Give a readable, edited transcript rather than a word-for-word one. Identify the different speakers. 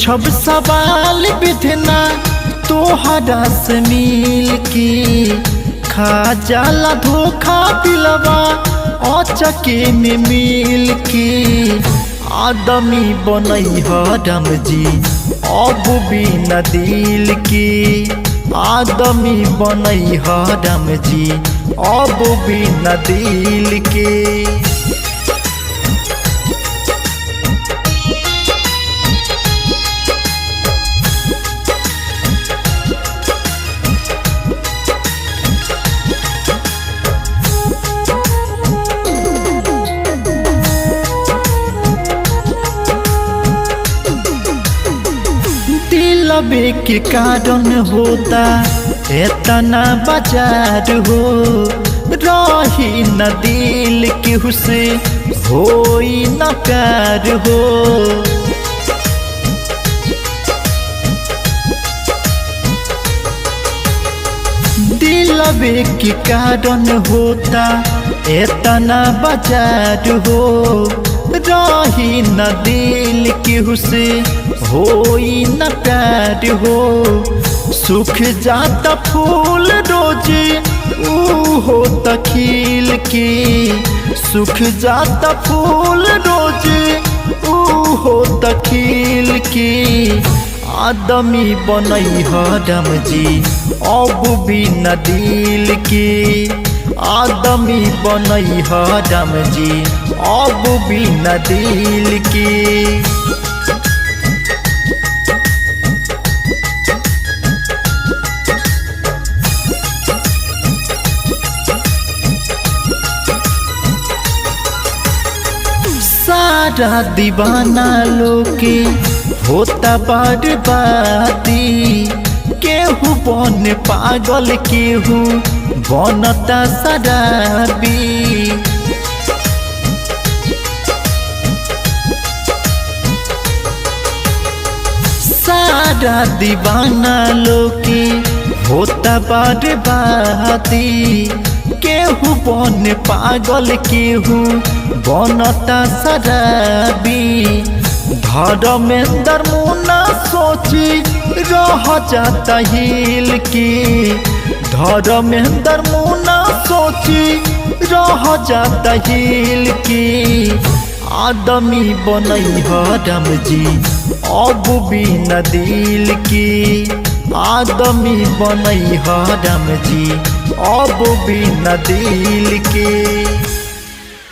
Speaker 1: पूछब सवाल विधना तोहरा से मिल के, खा जाला धोखा दिलवा अचके में मिल के। आदमी बनई राम जी अब बिना दिल के, आदमी बनई राम जी अब बिना दिल के। दिलबे के कारण होता इतना बाजार हो, रही न दिल केहू से होई न प्यार हो। दिलबे के कारण होता इतना बाजार हो, रही न दिल केहू से होई न प्यार हो। सुख जाता फूल रोजे ऊ होता खिल के, सुख जाता फूल रोजे ऊ होता खिल के। आदमी बनई राम जी अब बिना दिल के, आदमी बनई राम जी अब बिना दिल के। सारा दीवाना लोके होता बर्बादी, केहू बन पागल केहू बनता शराबी। सारा दीवाना लोके होता बर्बादी, केहू बन पागल केहू बनता शराबी। धर्मेंद्र मुन्ना सोची रह जाता हिल के, धर्मेंद्र मुन्ना सोची रह जाता हिल के। आदमी बनई राम जी अब बिना दिल के, आदमी बनई राम जी अब बिना दिल के।